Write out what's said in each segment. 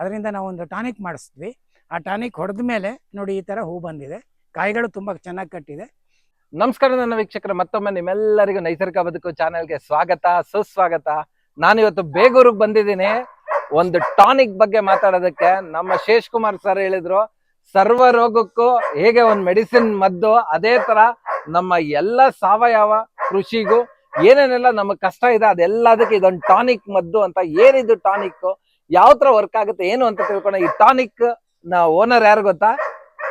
ಅದರಿಂದ ನಾವು ಒಂದು ಟಾನಿಕ್ ಮಾಡಿಸಿದ್ವಿ. ಆ ಟಾನಿಕ್ ಹೊಡೆದ ಮೇಲೆ ನೋಡಿ ಈ ತರ ಹೂ ಬಂದಿದೆ, ಕಾಯಿಗಳು ತುಂಬಾ ಚೆನ್ನಾಗಿ ಕಟ್ಟಿದೆ. ನಮಸ್ಕಾರ ನನ್ನ ವೀಕ್ಷಕರ, ಮತ್ತೊಮ್ಮೆ ನಿಮ್ಮೆಲ್ಲರಿಗೂ ನೈಸರ್ಗಿಕ ಬದುಕು ಚಾನೆಲ್ಗೆ ಸ್ವಾಗತ ಸುಸ್ವಾಗತ. ನಾನಿವತ್ತು ಬೇಗೂರಿಗೆ ಬಂದಿದ್ದೀನಿ ಒಂದು ಟಾನಿಕ್ ಬಗ್ಗೆ ಮಾತಾಡೋದಕ್ಕೆ. ನಮ್ಮ ಶೇಷ್ ಕುಮಾರ್ ಸರ್ ಹೇಳಿದ್ರು, ಸರ್ವ ರೋಗಕ್ಕೂ ಹೇಗೆ ಒಂದು ಮೆಡಿಸಿನ್ ಮದ್ದು, ಅದೇ ತರ ನಮ್ಮ ಎಲ್ಲ ಸಾವಯವ ಕೃಷಿಗೂ ಏನೇನೆಲ್ಲ ನಮಗೆ ಕಷ್ಟ ಇದೆ ಅದೆಲ್ಲದಕ್ಕೆ ಇದೊಂದು ಟಾನಿಕ್ ಮದ್ದು ಅಂತ. ಏನಿದು ಟಾನಿಕ್, ಯಾವ ತರ ವರ್ಕ್ ಆಗುತ್ತೆ ಏನು ಅಂತ ತಿಳ್ಕೊಂಡ. ಈ ಟಾನಿಕ್ ನ ಓನರ್ ಯಾರು ಗೊತ್ತಾ?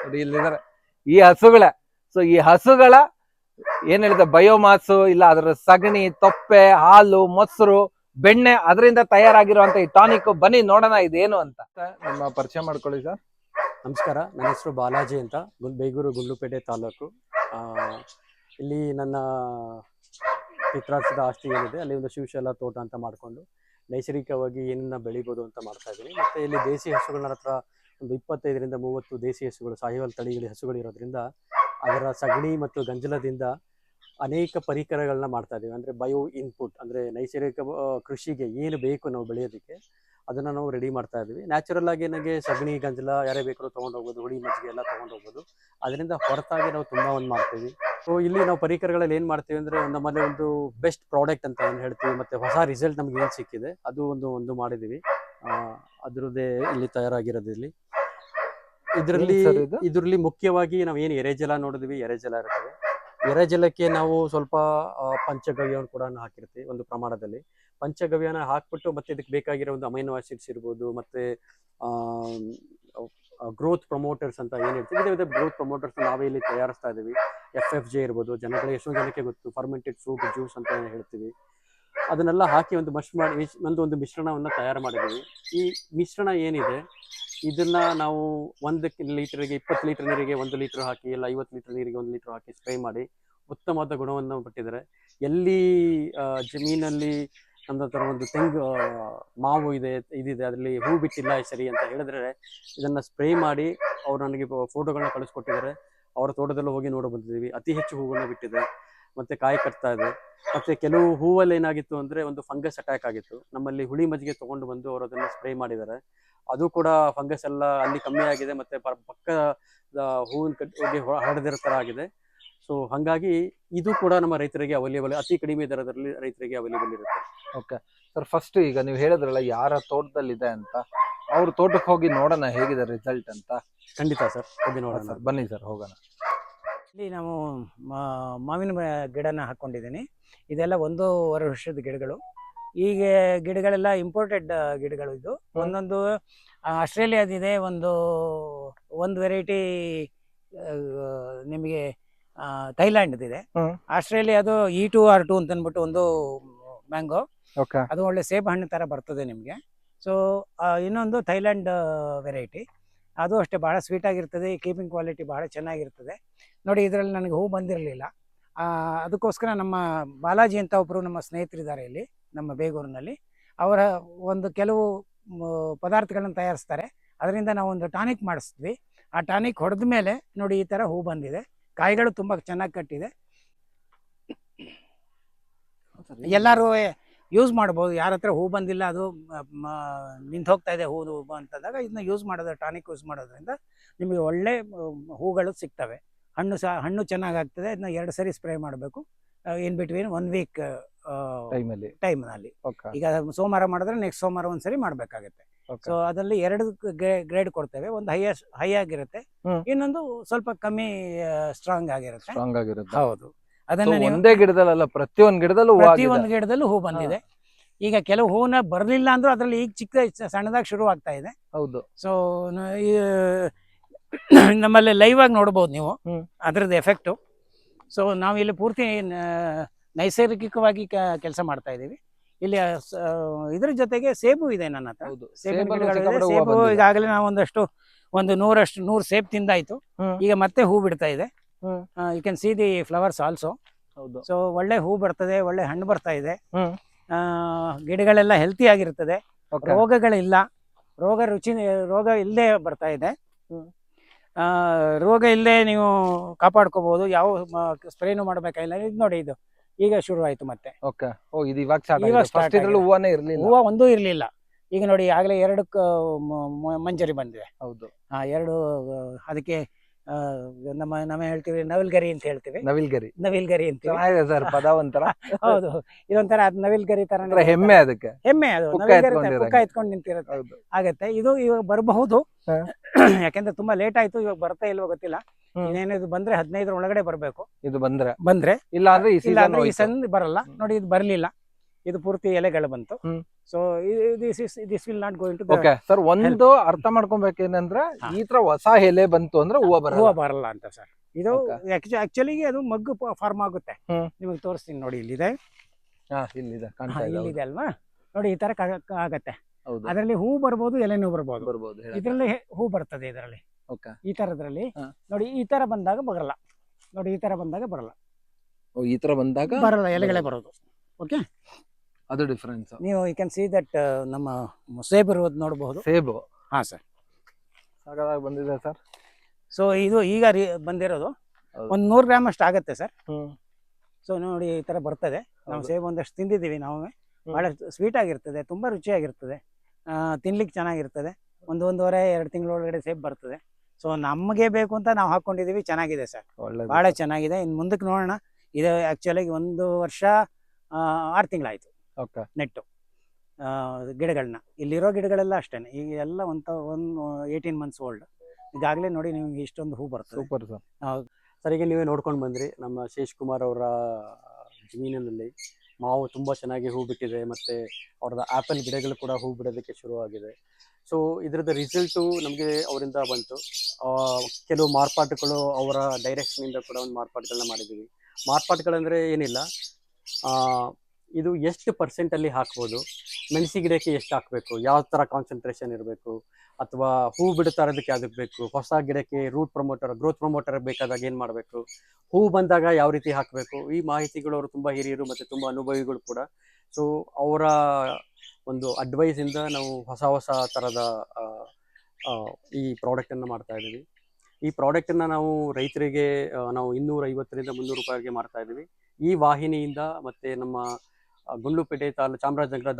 ನೋಡಿ ಇಲ್ಲಿದ್ದಾರೆ, ಈ ಹಸುಗಳೇ. ಸೊ ಈ ಹಸುಗಳ ಏನ್ ಹೇಳಿದೆ ಬಯೋಮಾಸು, ಇಲ್ಲ ಅದರ ಸಗಣಿ, ತೊಪ್ಪೆ, ಹಾಲು, ಮೊಸರು, ಬೆಣ್ಣೆ, ಅದರಿಂದ ತಯಾರಾಗಿರುವಂತ ಈ ಟಾನಿಕ್. ಬನ್ನಿ ನೋಡೋಣ ಇದೇನು ಅಂತ. ನಿಮ್ಮ ಪರಿಚಯ ಮಾಡ್ಕೊಳ್ಳಿ ಸರ್. ನಮಸ್ಕಾರ, ನನ್ನ ಹೆಸರು ಬಾಲಾಜಿ ಅಂತ, ಬೇಗೂರು ಗುಂಡ್ಲುಪೇಟೆ ತಾಲೂಕು. ಇಲ್ಲಿ ನನ್ನ ಪಿತ್ರಾರ್ಜಿತ ಆಸ್ತಿ ಏನಿದೆ ಅಲ್ಲಿ ಒಂದು ಶಿವಶಾಲ ತೋಟ ಅಂತ ಮಾಡಿಕೊಂಡು ನೈಸರ್ಗಿಕವಾಗಿ ಏನನ್ನ ಬೆಳಿಬೋದು ಅಂತ ಮಾಡ್ತಾ ಇದ್ದೀನಿ. ಮತ್ತು ಇಲ್ಲಿ ದೇಸಿ ಹಸುಗಳ ಹತ್ರ ಒಂದು 25ರಿಂದ 30 ದೇಸಿ ಹಸುಗಳು, ಸಾಹಿವಾಲ್ ತಳಿಗಳ ಹಸುಗಳಿರೋದ್ರಿಂದ ಅದರ ಸಗಣಿ ಮತ್ತು ಗಂಜಲದಿಂದ ಅನೇಕ ಪರಿಕರಗಳನ್ನ ಮಾಡ್ತಾ ಇದ್ದೀವಿ. ಅಂದರೆ ಬಯೋ ಇನ್ಪುಟ್, ಅಂದರೆ ನೈಸರ್ಗಿಕ ಕೃಷಿಗೆ ಏನು ಬೇಕು ನಾವು ಬೆಳೆಯೋದಕ್ಕೆ ಅದನ್ನು ನಾವು ರೆಡಿ ಮಾಡ್ತಾ ಇದ್ದೀವಿ. ನ್ಯಾಚುರಲ್ ಆಗಿ ನನಗೆ ಸಗಣಿ ಗಂಜಲ ಯಾರೇ ಬೇಕಾದ್ರೂ ತೊಗೊಂಡು ಹೋಗ್ಬೋದು, ಹುಳಿ ಮಜ್ಜಿಗೆ ಎಲ್ಲ ತೊಗೊಂಡು ಹೋಗ್ಬೋದು. ಅದರಿಂದ ಹೊರತಾಗಿ ನಾವು ತುಂಬ ಒಂದು ಮಾಡ್ತೀವಿ. ಸೊ ಇಲ್ಲಿ ನಾವು ಪರಿಕರಗಳಲ್ಲಿ ಏನು ಮಾಡ್ತೀವಿ ಅಂದರೆ, ನಮ್ಮಲ್ಲಿ ಒಂದು ಬೆಸ್ಟ್ ಪ್ರಾಡಕ್ಟ್ ಅಂತ ಏನು ಹೇಳ್ತೀವಿ, ಮತ್ತು ಹೊಸ ರಿಸಲ್ಟ್ ನಮ್ಗೆ ಏನು ಸಿಕ್ಕಿದೆ ಅದು ಒಂದು ಮಾಡಿದ್ದೀವಿ. ಅದರದ್ದೇ ಇಲ್ಲಿ ತಯಾರಾಗಿರೋದು. ಇದರಲ್ಲಿ ಮುಖ್ಯವಾಗಿ ನಾವು ಏನು ಎರೆಜಲ ನೋಡಿದ್ವಿ, ಎರೆಜಲ ಇರ್ತದೆ. ಎರೆಜಲಕ್ಕೆ ನಾವು ಸ್ವಲ್ಪ ಪಂಚಗವ್ಯವನ್ನು ಕೂಡ ಹಾಕಿರ್ತೀವಿ ಒಂದು ಪ್ರಮಾಣದಲ್ಲಿ. ಪಂಚಗವ್ಯನ ಹಾಕ್ಬಿಟ್ಟು ಮತ್ತೆ ಇದಕ್ಕೆ ಬೇಕಾಗಿರೋ ಒಂದು ಅಮೈನೋ ಆಸಿಡ್ಸ್ ಇರ್ಬೋದು, ಮತ್ತೆ ಗ್ರೋತ್ ಪ್ರಮೋಟರ್ಸ್ ಅಂತ ಏನು ಹೇಳ್ತೀವಿ, ವಿಧ ಗ್ರೋತ್ ಪ್ರಮೋಟರ್ಸ್ ನಾವೇ ಇಲ್ಲಿ ತಯಾರಿಸ್ತಾ ಇದ್ದೀವಿ. FFJ ಇರ್ಬೋದು, ಜನಗಳಿಗೆ ಎಷ್ಟೋ ಜನಕ್ಕೆ ಗೊತ್ತು, ಫರ್ಮೆಂಟೆಡ್ ಫ್ರೂಟ್ ಜ್ಯೂಸ್ ಅಂತ ಹೇಳ್ತೀವಿ. ಅದನ್ನೆಲ್ಲ ಹಾಕಿ ಒಂದು ಒಂದು ಮಿಶ್ರಣವನ್ನು ತಯಾರು ಮಾಡಿದ್ದೀವಿ. ಈ ಮಿಶ್ರಣ ಏನಿದೆ ಇದನ್ನ ನಾವು 1 ಲೀಟರ್ಗೆ 20 ಲೀಟರ್ ನೀರಿಗೆ 1 ಲೀಟರ್ ಹಾಕಿ, ಇಲ್ಲ 50 ಲೀಟರ್ ನೀರಿಗೆ 1 ಲೀಟರ್ ಹಾಕಿ ಸ್ಪ್ರೇ ಮಾಡಿ ಉತ್ತಮವಾದ ಗುಣವನ್ನು ಪಟ್ಟಿದ್ದಾರೆ. ಎಲ್ಲಿ ಜಮೀನಲ್ಲಿ ನಮ್ಮ ಹತ್ರ ಒಂದು ತೆಂಗು ಮಾವು ಇದಿದೆ, ಅದರಲ್ಲಿ ಹೂ ಬಿಟ್ಟಿಲ್ಲ ಸರಿ ಅಂತ ಹೇಳಿದ್ರೆ ಇದನ್ನ ಸ್ಪ್ರೇ ಮಾಡಿ ಅವ್ರು ನನಗೆ ಫೋಟೋಗಳನ್ನ ಕಳಿಸ್ಕೊಟ್ಟಿದ್ದಾರೆ. ಅವರ ತೋಟದಲ್ಲೂ ಹೋಗಿ ನೋಡ ಬಂದಿದ್ದೀವಿ. ಅತಿ ಹೆಚ್ಚು ಹೂಗಳನ್ನ ಬಿಟ್ಟಿದೆ, ಮತ್ತೆ ಕಾಯಿ ಕಟ್ತಾ ಇದೆ. ಮತ್ತೆ ಕೆಲವು ಹೂವಲ್ಲಿ ಏನಾಗಿತ್ತು ಅಂದ್ರೆ ಒಂದು ಫಂಗಸ್ ಅಟ್ಯಾಕ್ ಆಗಿತ್ತು. ನಮ್ಮಲ್ಲಿ ಹುಳಿ ಮಜ್ಜಿಗೆ ತಗೊಂಡು ಬಂದು ಅವರು ಅದನ್ನ ಸ್ಪ್ರೇ ಮಾಡಿದ್ದಾರೆ. ಅದು ಕೂಡ ಫಂಗಸ್ ಎಲ್ಲ ಅಲ್ಲಿ ಕಮ್ಮಿ ಆಗಿದೆ, ಮತ್ತೆ ಪಕ್ಕದ ಹೂವಿನ ಕಟ್ಟಿಗೆ ಹರಡದಿರೋ ತರ ಆಗಿದೆ. ಸೊ ಹಾಗಾಗಿ ಇದು ಕೂಡ ನಮ್ಮ ರೈತರಿಗೆ ಅವೈಲೇಬಲ್, ಅತಿ ಕಡಿಮೆ ದರದಲ್ಲಿ ರೈತರಿಗೆ ಅವೈಲೇಬಲ್ ಇರುತ್ತೆ. ಓಕೆ ಸರ್, ಫಸ್ಟ್ ಈಗ ನೀವು ಹೇಳಿದ್ರಲ್ಲ ಯಾರ ತೋಟದಲ್ಲಿ ಇದೆ ಅಂತ, ಅವ್ರ ತೋಟಕ್ಕೆ ಹೋಗಿ ನೋಡೋಣ ಹೇಗಿದೆ ರಿಸಲ್ಟ್ ಅಂತ. ಖಂಡಿತ ಸರ್, ಹೋಗಿ ನೋಡೋಣ. ಬನ್ನಿ ಸರ್ ಹೋಗೋಣ. ಇಲ್ಲಿ ನಾವು ಮಾವಿನ ಗಿಡನ ಹಾಕೊಂಡಿದ್ದೀನಿ. ಇದೆಲ್ಲ 1.5 ವರ್ಷದ ಗಿಡಗಳು. ಈಗ ಗಿಡಗಳೆಲ್ಲ ಇಂಪೋರ್ಟೆಡ್ ಗಿಡಗಳು. ಇದು ಒಂದೊಂದು ಆಸ್ಟ್ರೇಲಿಯಾದಿದೆ, ಒಂದು ವೆರೈಟಿ ನಿಮಗೆ ಥೈಲ್ಯಾಂಡ್ದಿದೆ. ಆಸ್ಟ್ರೇಲಿಯಾದು E2R2 ಅಂತ ಅಂದ್ಬಿಟ್ಟು ಒಂದು ಮ್ಯಾಂಗೋ, ಅದು ಒಳ್ಳೆ ಸೇಬು ಹಣ್ಣು ತರ ಬರ್ತದೆ ನಿಮಗೆ. ಸೊ ಇನ್ನೊಂದು ಥೈಲ್ಯಾಂಡ್ ವೆರೈಟಿ, ಅದು ಅಷ್ಟೇ ಬಹಳ ಸ್ವೀಟ್ ಆಗಿರ್ತದೆ, ಕೀಪಿಂಗ್ ಕ್ವಾಲಿಟಿ ಬಹಳ ಚೆನ್ನಾಗಿರ್ತದೆ. ನೋಡಿ ಇದರಲ್ಲಿ ನನಗೆ ಹೂ ಬಂದಿರಲಿಲ್ಲ, ಅದಕ್ಕೋಸ್ಕರ ನಮ್ಮ ಬಾಲಾಜಿ ಅಂತ ಒಬ್ಬರು ನಮ್ಮ ಸ್ನೇಹಿತರಿದ್ದಾರೆ ಇಲ್ಲಿ ನಮ್ಮ ಬೇಗೂರಿನಲ್ಲಿ. ಅವರ ಒಂದು ಕೆಲವು ಪದಾರ್ಥಗಳನ್ನು ತಯಾರಿಸ್ತಾರೆ, ಅದರಿಂದ ನಾವು ಒಂದು ಟಾನಿಕ್ ಮಾಡಿಸಿದ್ವಿ. ಆ ಟಾನಿಕ್ ಹೊಡೆದ ಮೇಲೆ ನೋಡಿ ಈ ಥರ ಹೂ ಬಂದಿದೆ, ಕಾಯಿಗಳು ತುಂಬ ಚೆನ್ನಾಗಿ ಕಟ್ಟಿದೆ. ಎಲ್ಲರೂ ಯೂಸ್ ಮಾಡ್ಬೋದು. ಯಾರ ಹತ್ರ ಹೂ ಬಂದಿಲ್ಲ, ಅದು ನಿಂತು ಹೋಗ್ತಾ ಇದೆ ಹೂ ಅಂತಂದಾಗ ಇದನ್ನ ಯೂಸ್ ಮಾಡೋದು, ಟಾನಿಕ್ ಯೂಸ್ ಮಾಡೋದ್ರಿಂದ ನಿಮಗೆ ಒಳ್ಳೆ ಹೂಗಳು ಸಿಗ್ತವೆ. ಹಣ್ಣು ಚೆನ್ನಾಗಿ ಆಗ್ತದೆ. ಇದನ್ನ 2 ಸರಿ ಸ್ಪ್ರೇ ಮಾಡಬೇಕು ಇನ್ ಬಿಟ್ವೀನ್ 1 ವೀಕ್ ಟೈಮ್ನಲ್ಲಿ. ಈಗ ಸೋಮವಾರ ಮಾಡಿದ್ರೆ ನೆಕ್ಸ್ಟ್ ಸೋಮವಾರ ಒಂದ್ಸರಿ ಮಾಡಬೇಕಾಗುತ್ತೆ. ಸೊ ಅದರಲ್ಲಿ 2 ಗ್ರೇಡ್ ಕೊಡ್ತೇವೆ. ಒಂದು ಹೈ ಆಗಿರುತ್ತೆ, ಇನ್ನೊಂದು ಸ್ವಲ್ಪ ಕಮ್ಮಿ ಸ್ಟ್ರಾಂಗ್ ಆಗಿರುತ್ತೆ. ಹೌದು, ಅದನ್ನ ಒಂದೇ ಗಿಡದಲ್ಲ, ಪ್ರತಿಯೊಂದು ಗಿಡದಲ್ಲೂ ಹೂ ಬಂದಿದೆ. ಈಗ ಕೆಲವು ಹೂನ ಬರಲಿಲ್ಲ ಅಂದ್ರೂ ಅದ್ರಲ್ಲಿ ಈಗ ಚಿಕ್ಕ ಸಣ್ಣದಾಗಿ ಶುರು ಆಗ್ತಾ ಇದೆ. ಹೌದು. ಸೊ ನಮ್ಮಲ್ಲಿ ಲೈವ್ ಆಗಿ ನೋಡ್ಬೋದು ನೀವು ಅದ್ರದ್ದು ಎಫೆಕ್ಟು. ಸೊ ನಾವು ಇಲ್ಲಿ ಪೂರ್ತಿ ನೈಸರ್ಗಿಕವಾಗಿ ಕೆಲಸ ಮಾಡ್ತಾ ಇದ್ದೀವಿ. ಇಲ್ಲಿ ಇದ್ರ ಜೊತೆಗೆ ಸೇಬು ಇದೆ ನನ್ನ ಹತ್ರ. ಸೇಬು ಈಗಾಗಲೇ ನಾವು ಒಂದು 100 ಸೇಬು ತಿಂದಾಯ್ತು. ಈಗ ಮತ್ತೆ ಹೂ ಬಿಡ್ತಾ ಇದೆ. You can see the flowers also. So ಒಳ್ಳೆ ಹೂ ಬರ್ತದೆ, ಒಳ್ಳೆ ಹಣ್ಣು ಬರ್ತಾ ಇದೆ. ಗಿಡಗಳೆಲ್ಲ ಹೆಲ್ತಿ ಆಗಿರ್ತದೆ, ರೋಗಗಳಿಲ್ಲ. ರೋಗ ಇಲ್ಲದೆ ಬರ್ತಾ ಇದೆ. ರೋಗ ಇಲ್ಲದೆ ನೀವು ಕಾಪಾಡ್ಕೋಬಹುದು. ಯಾವ ಸ್ಪ್ರೇನು ಮಾಡಬೇಕಾಗಿಲ್ಲ. ಇದು ನೋಡಿ, ಇದು ಈಗ ಶುರು ಆಯ್ತು ಮತ್ತೆ. ಹೂವ ಒಂದೂ ಇರ್ಲಿಲ್ಲ. ಈಗ ನೋಡಿ ಆಗಲೇ 2 ಮಂಜರಿ ಬಂದಿದೆ. ಹೌದು, 2 ಅದಕ್ಕೆ ಆ, ನಮ್ಮ ಹೇಳ್ತೀವಿ ನವಿಲ್ಗರಿ ಅಂತ ಹೇಳ್ತೀವಿ. ನವಿಲ್ಗರಿ ಅಂತೀವಿ. ಚೆನ್ನಾಗಿದೆ ಸರ್ ಪದ ಒಂಥರ. ಹೌದು, ಇದೊಂಥರ ಅದು ನವಿಲ್ಗರಿ ತರ ಒಂಥರ ಹೆಮ್ಮೆ ಅದಕ್ಕೆ. ಹೆಮ್ಮೆ ಅದು ಪುಕ್ಕ ನವಿಲ್ಗರಿ ಎತ್ಕೊಂಡಿರಂಗೆ. ಪುಕ್ಕ ಎತ್ಕೊಂಡು ನಿಂತಿರುತ್ತೆ. ಹೌದು. ಆಗತ್ತೆ ಇದು ಇವಾಗ ಬರಬಹುದು. ಹಾ. ಯಾಕೆಂದ್ರೆ ತುಂಬಾ ಲೇಟ್ ಆಯ್ತು, ಇವಾಗ ಬರ್ತಾ ಇಲ್ವೋ ಗೊತ್ತಿಲ್ಲ. ಇನ್ನೇನು ಇದು ಬಂದ್ರೆ 15 ಒಳಗಡೆ ಬರ್ಬೇಕು. ಇದು ಬಂದ್ರೆ ಇಲ್ಲ ಅಂದ್ರೆ ಈ ಸೀಸನ್ ಸೀಸನ್ ಬರಲ್ಲ. ನೋಡಿ ಇದು ಬರ್ಲಿಲ್ಲ, ಇದು ಪೂರ್ತಿ ಎಲೆಗಳು ಬಂತು. So this will not going to okay sir. ಒಂದು ಅರ್ಥ ಮಾಡ್ಕೊಬೇಕೇನಂದ್ರೆ ಈ ತರ ಹೊಸ ಎಲೆ ಬಂತು ಅಂದ್ರೆ ಹೂವ ಹೂವು ಬರಲ್ಲ. ಬರಲ್ಲ ಅಂತ ಸರ್. ಇದು ಆಕ್ಚುಲಿ ಅದು ಮಗ್ಗು ಫಾರ್ಮ್ ಆಗುತ್ತೆ. ನಿಮಗೆ ತೋರಿಸ್ತೀನಿ ನೋಡಿ, ಇಲ್ಲಿದೆ. ಇಲ್ಲಿದೆ, ಕಾಣ್ತಾ ಇದೆ. ಇಲ್ಲಿದೆ ಅಲ್ವಾ, ನೋಡಿ ಈ ತರ ಆಗತ್ತೆ. ಹೌದು, ಅದರಲ್ಲಿ ಹೂ ಬರ್ಬೋದು, ಎಲೆನೂ ಬರ್ಬೋದು. ಬರ್ಬೋದು. ಇದರಲ್ಲಿ ಹೂ ಬರ್ತದೆ. ಇದರಲ್ಲಿ ಓಕೆ. ಈ ತರದ್ರಲ್ಲಿ ಹಾ. ನೋಡಿ ಈ ತರ ಬಂದಾಗ ಬರಲ್ಲ. ನೋಡಿ ಈ ತರ ಬಂದಾಗ ಬರಲ್ಲ, ಈ ತರ ಬಂದಾಗ ಬರಲ್ಲ, ಎಲೆಗಳೇ ಬರೋದು. ಓಕೆ, ಅದು ಡಿಫರೆನ್ಸ್. ನೀವು ಯು ಕ್ಯಾನ್ ಸಿ ದಟ್ ನಮ್ಮ ಸೇಬ್ ಇರೋದು ನೋಡಬಹುದು. ಸೇಬು ಹಾ ಸರ್, ಸಾಕಾಗಿ ಬಂದಿದೆ ಸರ್. ಸೊ ಇದು ಈಗ ಬಂದಿರೋದು ಹೌದು. ಒಂದು 100 ಗ್ರಾಮ್ ಅಷ್ಟು ಆಗತ್ತೆ ಸರ್. ಹ್ಮ್. ಸೊ ನೋಡಿ ಈ ತರ ಬರ್ತದೆ. ನಾವು ಹೌದು. ಸೇಬ್ ಒಂದಷ್ಟು ತಿಂದಿದ್ದೀವಿ ನಾವು. ಬಹಳ ಸ್ವೀಟ್ ಆಗಿರ್ತದೆ, ತುಂಬಾ ರುಚಿಯಾಗಿರ್ತದೆ, ತಿನ್ಲಿಕ್ಕೆ ಚೆನ್ನಾಗಿರ್ತದೆ. 1-1.5-2 ತಿಂಗಳೊಳಗಡೆ ಸೇಬ್ ಬರ್ತದೆ. ಸೊ ನಮಗೆ ಬೇಕು ಅಂತ ನಾವು ಹಾಕೊಂಡಿದೀವಿ. ಚೆನ್ನಾಗಿದೆ ಸರ್, ಒಳ್ಳೆದು. ಬಹಳ ಚೆನ್ನಾಗಿದೆ. ಇನ್ನು ಮುಂದಕ್ಕೆ ನೋಡೋಣ. ಇದು ಆಕ್ಚುಲಿ 1 ವರ್ಷ 6 ತಿಂಗಳಾಯ್ತು ಓಕೆ. ನೆಟ್ಟು ಗಿಡಗಳನ್ನ. ಇಲ್ಲಿರೋ ಗಿಡಗಳೆಲ್ಲ ಅಷ್ಟೇನೆ, ಈಗ ಎಲ್ಲ ಒಂದು 18 ಮಂತ್ಸ್ ಓಲ್ಡ್. ಈಗಾಗಲೇ ನೋಡಿ ನಿಮ್ಗೆ ಇಷ್ಟೊಂದು ಹೂ ಬರ್ತದೆ. Super sir. ಸರ್, ಈಗ ನೀವೇ ನೋಡ್ಕೊಂಡು ಬಂದ್ರಿ ನಮ್ಮ ಶೇಷ್ ಕುಮಾರ್ ಅವರ ಜಮೀನಿನಲ್ಲಿ ಮಾವು ತುಂಬ ಚೆನ್ನಾಗಿ ಹೂ ಬಿಟ್ಟಿದೆ, ಮತ್ತು ಅವ್ರದ್ದು ಆ್ಯಪಲ್ ಗಿಡಗಳು ಕೂಡ ಹೂ ಬಿಡೋದಕ್ಕೆ ಶುರುವಾಗಿದೆ. ಸೊ ಇದರದ್ದು ರಿಸಲ್ಟು ನಮಗೆ ಅವರಿಂದ ಬಂತು. ಕೆಲವು ಮಾರ್ಪಾಟುಗಳು ಅವರ ಡೈರೆಕ್ಷನಿಂದ ಕೂಡ ಒಂದು ಮಾರ್ಪಾಟುಗಳನ್ನ ಮಾಡಿದ್ದೀವಿ. ಮಾರ್ಪಾಟುಗಳಂದರೆ ಏನಿಲ್ಲ, ಇದು ಎಷ್ಟು ಪರ್ಸೆಂಟಲ್ಲಿ ಹಾಕ್ಬೋದು, ಮೆಣಸಿ ಗಿಡಕ್ಕೆ ಎಷ್ಟು ಹಾಕಬೇಕು, ಯಾವ ಥರ ಕಾನ್ಸಂಟ್ರೇಷನ್ ಇರಬೇಕು, ಅಥವಾ ಹೂ ಬಿಡುತ್ತಾ ಇರೋದಕ್ಕೆ ಅದಕ್ಕೆ ಬೇಕು, ಹೊಸ ಗಿಡಕ್ಕೆ ರೂಟ್ ಪ್ರಮೋಟರ್, ಗ್ರೋತ್ ಪ್ರಮೋಟರ್ ಬೇಕಾದಾಗ ಏನು ಮಾಡಬೇಕು, ಹೂ ಬಂದಾಗ ಯಾವ ರೀತಿ ಹಾಕಬೇಕು, ಈ ಮಾಹಿತಿಗಳು ಅವರು ತುಂಬ ಹಿರಿಯರು ಮತ್ತು ತುಂಬ ಅನುಭವಿಗಳು ಕೂಡ. ಸೊ ಅವರ ಒಂದು ಅಡ್ವೈಸಿಂದ ನಾವು ಹೊಸ ಥರದ ಈ ಪ್ರಾಡಕ್ಟನ್ನು ಮಾಡ್ತಾ ಇದ್ದೀವಿ. ಈ ಪ್ರಾಡಕ್ಟನ್ನು ನಾವು ರೈತರಿಗೆ ನಾವು 250ರಿಂದ 300 ರೂಪಾಯಿಗೆ ಮಾಡ್ತಾ ಇದ್ದೀವಿ. ಈ ವಾಹಿನಿಯಿಂದ ಮತ್ತು ನಮ್ಮ ಗುಂಡ್ಲುಪೇಟೆ ಚಾಮರಾಜನಗರ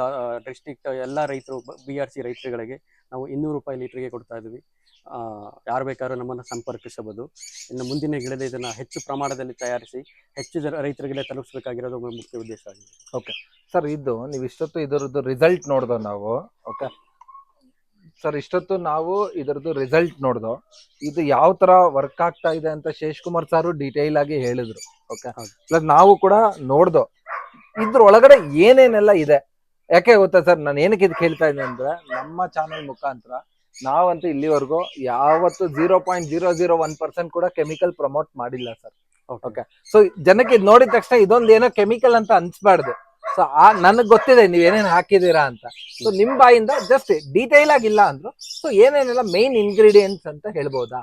ಡಿಸ್ಟ್ರಿಕ್ಟ್ ಎಲ್ಲ ರೈತರು, BRC ರೈತರುಗಳಿಗೆ ನಾವು 200 ರೂಪಾಯಿ ಲೀಟ್ರಿಗೆ ಕೊಡ್ತಾ ಇದ್ದೀವಿ. ಯಾರು ಬೇಕಾದ್ರೂ ನಮ್ಮನ್ನು ಸಂಪರ್ಕಿಸಬಹುದು. ಇನ್ನು ಮುಂದಿನ ಗಿಡದ ಇದನ್ನು ಹೆಚ್ಚು ಪ್ರಮಾಣದಲ್ಲಿ ತಯಾರಿಸಿ ಹೆಚ್ಚು ರೈತರಿಗೆ ತಲುಪಿಸಬೇಕಾಗಿರೋದು ಒಂದು ಮುಖ್ಯ ಉದ್ದೇಶ ಆಗಿದೆ. ಓಕೆ ಸರ್, ಇದು ನೀವು ಇಷ್ಟೊತ್ತು ಇದರದ್ದು ರಿಸಲ್ಟ್ ನೋಡ್ದೋ ನಾವು. ಓಕೆ ಸರ್, ಇಷ್ಟೊತ್ತು ನಾವು ಇದರದ್ದು ರಿಸಲ್ಟ್ ನೋಡ್ದೋ, ಇದು ಯಾವ ತರ ವರ್ಕ್ ಆಗ್ತಾ ಇದೆ ಅಂತ ಶೇಷ್ ಕುಮಾರ್ ಸಾರು ಡೀಟೇಲ್ ಆಗಿ ಹೇಳಿದ್ರು. ಓಕೆ, ಪ್ಲಸ್ ನಾವು ಕೂಡ ನೋಡ್ದೋ ಇದ್ರೊಳಗಡೆ ಏನೇನೆಲ್ಲ ಇದೆ. ಯಾಕೆ ಗೊತ್ತಾ ಸರ್, ನಾನು ಏನಕ್ಕೆ ಇದು ಕೇಳ್ತಾ ಇದ್ದೀನಿ ಅಂದ್ರೆ, ನಮ್ಮ ಚಾನೆಲ್ ಮುಖಾಂತರ ನಾವಂತೂ ಇಲ್ಲಿವರೆಗೂ ಯಾವತ್ತು 0.001% ಕೂಡ ಕೆಮಿಕಲ್ ಪ್ರಮೋಟ್ ಮಾಡಿಲ್ಲ ಸರ್. ಓಕೆ, ಸೊ ಜನಕ್ಕೆ ಇದು ನೋಡಿದ ತಕ್ಷಣ ಇದೊಂದು ಏನೋ ಕೆಮಿಕಲ್ ಅಂತ ಅನ್ಸ್ಬಾರ್ದು. ಸೊ ನನಗ್ ಗೊತ್ತಿದೆ ನೀವ್ ಏನೇನ್ ಹಾಕಿದೀರಾ ಅಂತ. ಸೊ ನಿಮ್ ಬಾಯಿಂದ ಜಸ್ಟ್ ಡೀಟೇಲ್ ಆಗಿಲ್ಲ ಅಂದ್ರು, ಸೊ ಏನೇನೆಲ್ಲ ಮೇನ್ ಇಂಗ್ರೀಡಿಯೆಂಟ್ಸ್ ಅಂತ ಹೇಳ್ಬೋದಾ?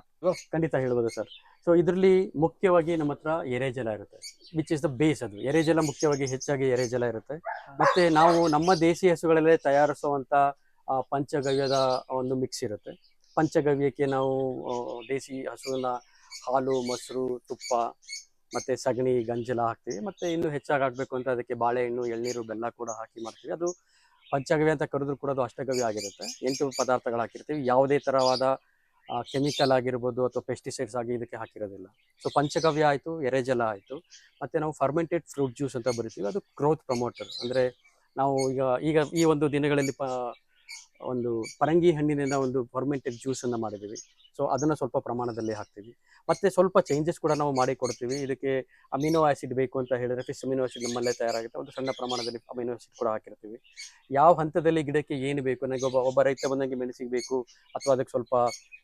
ಖಂಡಿತ ಹೇಳ್ಬೋದು ಸರ್. ಸೊ ಇದರಲ್ಲಿ ಮುಖ್ಯವಾಗಿ ನಮ್ಮ ಹತ್ರ ಎರೆಜಲ ಇರುತ್ತೆ, ವಿಚ್ ಇಸ್ ದ ಬೇಸ್. ಅದು ಎರೆಜಲ ಮುಖ್ಯವಾಗಿ ಹೆಚ್ಚಾಗಿ ಎರೆಜಲ ಇರುತ್ತೆ. ಮತ್ತೆ ನಾವು ನಮ್ಮ ದೇಸಿ ಹಸುಗಳಲ್ಲೇ ತಯಾರಿಸುವಂತ ಪಂಚಗವ್ಯದ ಒಂದು ಮಿಕ್ಸ್ ಇರುತ್ತೆ. ಪಂಚಗವ್ಯಕ್ಕೆ ನಾವು ದೇಸಿ ಹಸುವಿನ ಹಾಲು, ಮೊಸರು, ತುಪ್ಪ ಮತ್ತು ಸಗಣಿ, ಗಂಜಲ ಹಾಕ್ತೀವಿ. ಮತ್ತು ಇನ್ನೂ ಹೆಚ್ಚಾಗಿ ಆಗಬೇಕು ಅಂತ ಅದಕ್ಕೆ ಬಾಳೆಹಣ್ಣು, ಎಳ್ನೀರು, ಬೆಲ್ಲ ಕೂಡ ಹಾಕಿ ಮಾಡ್ತೀವಿ. ಅದು ಪಂಚಗವ್ಯ ಅಂತ ಕರೆದ್ರೂ ಕೂಡ ಅದು ಅಷ್ಟಗವ್ಯ ಆಗಿರುತ್ತೆ. 8 ಪದಾರ್ಥಗಳು ಹಾಕಿರ್ತೀವಿ. ಯಾವುದೇ ಥರವಾದ ಕೆಮಿಕಲ್ ಆಗಿರ್ಬೋದು ಅಥವಾ ಪೆಸ್ಟಿಸೈಡ್ಸ್ ಆಗಿ ಇದಕ್ಕೆ ಹಾಕಿರೋದಿಲ್ಲ. ಸೊ ಪಂಚಗವ್ಯ ಆಯಿತು, ಎರೆಜಲ ಆಯಿತು, ಮತ್ತು ನಾವು ಫರ್ಮೆಂಟೆಡ್ ಫ್ರೂಟ್ ಜ್ಯೂಸ್ ಅಂತ ಬರಿತೀವಿ. ಅದು ಗ್ರೋತ್ ಪ್ರಮೋಟರ್. ಅಂದರೆ ನಾವು ಈಗ ಈ ಒಂದು ದಿನಗಳಲ್ಲಿ ಒಂದು ಪರಂಗಿ ಹಣ್ಣಿನಿಂದ ಒಂದು ಫರ್ಮೆಂಟೆಡ್ ಜ್ಯೂಸನ್ನು ಮಾಡಿದ್ದೀವಿ. ಸೊ ಅದನ್ನು ಸ್ವಲ್ಪ ಪ್ರಮಾಣದಲ್ಲಿ ಹಾಕ್ತೀವಿ. ಮತ್ತು ಸ್ವಲ್ಪ ಚೇಂಜಸ್ ಕೂಡ ನಾವು ಮಾಡಿ ಕೊಡ್ತೀವಿ. ಇದಕ್ಕೆ ಅಮಿನೋ ಆ್ಯಸಿಡ್ ಬೇಕು ಅಂತ ಹೇಳಿದ್ರೆ ಫಿಶ್ ಅಮಿನೋ ಆ್ಯಸಿಡ್ ನಮ್ಮಲ್ಲೇ ತಯಾರಾಗುತ್ತೆ. ಒಂದು ಸಣ್ಣ ಪ್ರಮಾಣದಲ್ಲಿ ಅಮಿನೋ ಆ್ಯಸಿಡ್ ಕೂಡ ಹಾಕಿರ್ತೀವಿ. ಯಾವ ಹಂತದಲ್ಲಿ ಗಿಡಕ್ಕೆ ಏನು ಬೇಕು, ನನಗೆ ಒಬ್ಬ ರೈತ ಬಂದಂಗೆ ಮೆಣಸಿಗೆ ಬೇಕು ಅಥವಾ ಅದಕ್ಕೆ ಸ್ವಲ್ಪ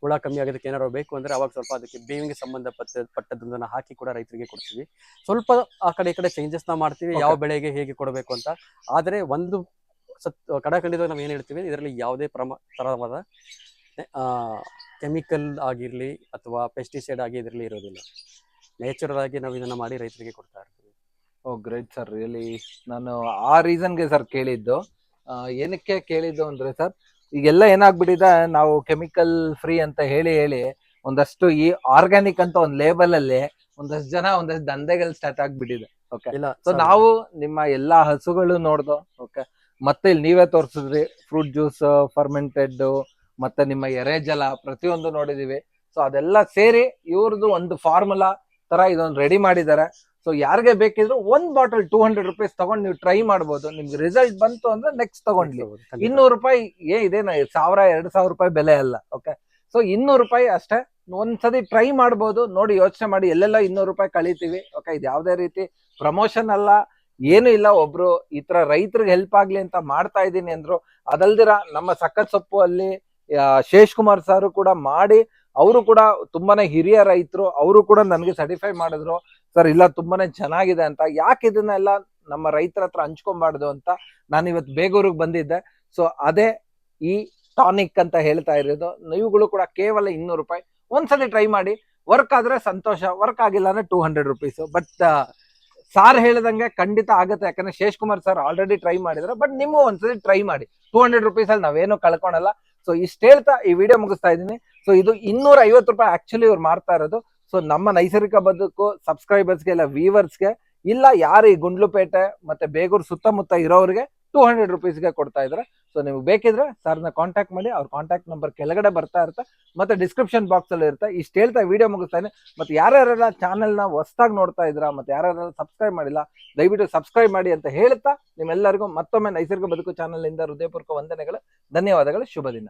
ಹುಳ ಕಮ್ಮಿ ಆಗೋದಕ್ಕೆ ಏನಾರು ಬೇಕು ಅಂದರೆ ಅವಾಗ ಸ್ವಲ್ಪ ಅದಕ್ಕೆ ಬೇವಿಗೆ ಸಂಬಂಧಪಟ್ಟದನ್ನು ಹಾಕಿ ಕೂಡ ರೈತರಿಗೆ ಕೊಡ್ತೀವಿ. ಸ್ವಲ್ಪ ಆ ಕಡೆ ಈ ಕಡೆ ಚೇಂಜಸ್ನ ಮಾಡ್ತೀವಿ, ಯಾವ ಬೆಳೆಗೆ ಹೇಗೆ ಕೊಡಬೇಕು ಅಂತ. ಆದರೆ ಒಂದು ಕಡಖಂಡಿತವಾಗಿ ನಾವು ಏನು ಹೇಳ್ತೀವಿ, ಇದರಲ್ಲಿ ಯಾವುದೇ ಥರವಾದ ಕೆಮಿಕಲ್ ಆಗಿರಲಿ ಅಥವಾ ಪೆಸ್ಟಿಸೈಡ್ ಆಗಿ ಇದರಲ್ಲಿ ಇರೋದಿಲ್ಲ. ನೇಚರಲ್ ಆಗಿ ನಾವು ಇದನ್ನು ಮಾಡಿ ರೈತರಿಗೆ ಕೊಡ್ತಾ ಇರ್ತೀವಿ. ಓ ಗ್ರೇಟ್ ಸರ್, ರಿಯಲಿ ನಾನು ಆ ರೀಸನ್ಗೆ ಸರ್ ಕೇಳಿದ್ದು. ಏನಕ್ಕೆ ಕೇಳಿದ್ದು ಅಂದ್ರೆ ಸರ್, ಈಗೆಲ್ಲ ಏನಾಗ್ಬಿಟ್ಟಿದೆ, ನಾವು ಕೆಮಿಕಲ್ ಫ್ರೀ ಅಂತ ಹೇಳಿ ಒಂದಷ್ಟು ಈ ಆರ್ಗ್ಯಾನಿಕ್ ಅಂತ ಒಂದು ಲೇಬಲ್ ಅಲ್ಲಿ ಒಂದಷ್ಟು ಜನ ಒಂದಷ್ಟು ದಂಧೆಗಳು ಸ್ಟಾರ್ಟ್ ಆಗ್ಬಿಟ್ಟಿದೆ. ಓಕೆ, ಇಲ್ಲ ಸೊ ನಾವು ನಿಮ್ಮ ಎಲ್ಲಾ ಹಸುಗಳು ನೋಡ್ದೋ. ಓಕೆ, ಮತ್ತೆ ಇಲ್ಲಿ ನೀವೇ ತೋರಿಸಿದ್ರಿ ಫ್ರೂಟ್ ಜ್ಯೂಸ್, ಫರ್ಮೆಂಟೆಡ್, ಮತ್ತೆ ನಿಮ್ಮ ಎರೆಜಲ ಪ್ರತಿಯೊಂದು ನೋಡಿದೀವಿ. ಸೊ ಅದೆಲ್ಲ ಸೇರಿ ಇವ್ರದ್ದು ಒಂದು ಫಾರ್ಮುಲಾ ತರ ಇದೊಂದು ರೆಡಿ ಮಾಡಿದ್ದಾರೆ. ಸೊ ಯಾರಿಗೆ ಬೇಕಿದ್ರು ಒಂದ್ ಬಾಟಲ್ 200 rupees ತಗೊಂಡು ನೀವು ಟ್ರೈ ಮಾಡ್ಬೋದು. ನಿಮ್ಗೆ ರಿಸಲ್ಟ್ ಬಂತು ಅಂದ್ರೆ ನೆಕ್ಸ್ಟ್ ತಗೊಂಡ್ಲಿ. 200 ರೂಪಾಯಿ ಇದೇನ 1000-2000 ರೂಪಾಯಿ ಬೆಲೆ ಅಲ್ಲ. ಓಕೆ, ಸೊ 200 ರೂಪಾಯಿ ಅಷ್ಟೇ. ಒಂದ್ಸತಿ ಟ್ರೈ ಮಾಡ್ಬೋದು. ನೋಡಿ, ಯೋಚನೆ ಮಾಡಿ, ಎಲ್ಲೆಲ್ಲ 200 ರೂಪಾಯಿ ಕಳಿತೀವಿ. ಓಕೆ, ಇದು ಯಾವ್ದೇ ರೀತಿ ಪ್ರಮೋಷನ್ ಅಲ್ಲ, ಏನು ಇಲ್ಲ. ಒಬ್ರು ಈ ತರ ರೈತರಿಗೆ ಹೆಲ್ಪ್ ಆಗ್ಲಿ ಅಂತ ಮಾಡ್ತಾ ಇದ್ದೀನಿ ಅಂದ್ರು. ಅದಲ್ದಿರ ನಮ್ಮ ಸಖತ್ ಸೊಪ್ಪು ಅಲ್ಲಿ ಶೇಷ್ ಕುಮಾರ್ ಸರ್ ಕೂಡ ಮಾಡಿ, ಅವರು ಕೂಡ ತುಂಬಾನೇ ಹಿರಿಯ ರೈತರು. ಅವರು ಕೂಡ ನನಗೆ ಸರ್ಟಿಫೈ ಮಾಡಿದ್ರು, ಸರ್ ಇಲ್ಲ ತುಂಬಾನೇ ಚೆನ್ನಾಗಿದೆ ಅಂತ. ಯಾಕೆ ಇದನ್ನೆಲ್ಲ ನಮ್ಮ ರೈತರ ಹತ್ರ ಹಂಚ್ಕೊಬಾರ್ದು ಅಂತ ನಾನು ಇವತ್ತು ಬೇಗೂರಿಗೆ ಬಂದಿದ್ದೆ. ಸೊ ಅದೇ ಈ ಟಾನಿಕ್ ಅಂತ ಹೇಳ್ತಾ ಇರೋದು. ನೀವುಗಳು ಕೂಡ ಕೇವಲ 200 ರೂಪಾಯಿ ಒಂದ್ಸತಿ ಟ್ರೈ ಮಾಡಿ. ವರ್ಕ್ ಆದ್ರೆ ಸಂತೋಷ, ವರ್ಕ್ ಆಗಿಲ್ಲ ಅಂದ್ರೆ 200 rupees. ಬಟ್ ಸಾರ್ ಹೇಳಿದಂಗೆ ಖಂಡಿತ ಆಗುತ್ತೆ. ಯಾಕಂದ್ರೆ ಶೇಷ್ ಕುಮಾರ್ ಸರ್ ಆಲ್ರೆಡಿ ಟ್ರೈ ಮಾಡಿದ್ರೆ. ಬಟ್ ನಿಮ್ಗೂ ಒಂದ್ಸತಿ ಟ್ರೈ ಮಾಡಿ. 200 rupees ಅಲ್ಲಿ ನಾವೇನು ಕಳ್ಕೊಳಲ್ಲ. ಸೊ ಇಷ್ಟ ಹೇಳ್ತಾ ಈ ವಿಡಿಯೋ ಮುಗಿಸ್ತಾ ಇದ್ದೀನಿ. ಸೊ ಇದು 250 ರೂಪಾಯಿ ಆಕ್ಚುಲಿ ಇವ್ರು ಮಾಡ್ತಾ ಇರೋದು. ಸೊ ನಮ್ಮ ನೈಸರ್ಗಿಕ ಬದುಕು ಸಬ್ಸ್ಕ್ರೈಬರ್ಸ್ಗೆ ಇಲ್ಲ ವ್ಯೂವರ್ಸ್ಗೆ ಇಲ್ಲ, ಯಾರು ಈ ಗುಂಡ್ಲುಪೇಟೆ ಮತ್ತೆ ಬೇಗೂರು ಸುತ್ತಮುತ್ತ ಇರೋರಿಗೆ 200 rupeesಗೆ ಕೊಡ್ತಾ ಇದ್ದಾರೆ. ಸೊ ನೀವು ಬೇಕಿದ್ರೆ ಸರ್ನ ಕಾಂಟ್ಯಾಕ್ಟ್ ಮಾಡಿ. ಅವ್ರ ಕಾಂಟ್ಯಾಕ್ಟ್ ನಂಬರ್ ಕೆಳಗಡೆ ಬರ್ತಾ ಇರುತ್ತೆ, ಮತ್ತೆ ಡಿಸ್ಕ್ರಿಪ್ಷನ್ ಬಾಕ್ಸ್ ಅಲ್ಲಿ ಇರುತ್ತೆ. ಇಷ್ಟ ಹೇಳ್ತಾ ವಿಡಿಯೋ ಮುಗಿಸ್ತಾನೆ. ಮತ್ತೆ ಯಾರ್ಯಾರೆಲ್ಲ ಚಾನೆಲ್ನ ಹೊಸದಾಗಿ ನೋಡ್ತಾ ಇದ್ರ, ಮತ್ತೆ ಯಾರ್ಯಾರೆಲ್ಲ ಸಬ್ಸ್ಕ್ರೈಬ್ ಮಾಡಿಲ್ಲ, ದಯವಿಟ್ಟು ಸಬ್ಸ್ಕ್ರೈಬ್ ಮಾಡಿ ಅಂತ ಹೇಳ್ತಾ ನಿಮ್ಮೆಲ್ಲರಿಗೂ ಮತ್ತೊಮ್ಮೆ ನೈಸರ್ಗಿಕ ಬದುಕು ಚಾನೆಲ್ ಇಂದ ಹೃದಯಪೂರ್ವಕ ವಂದನೆಗಳು, ಧನ್ಯವಾದಗಳು, ಶುಭ ದಿನ.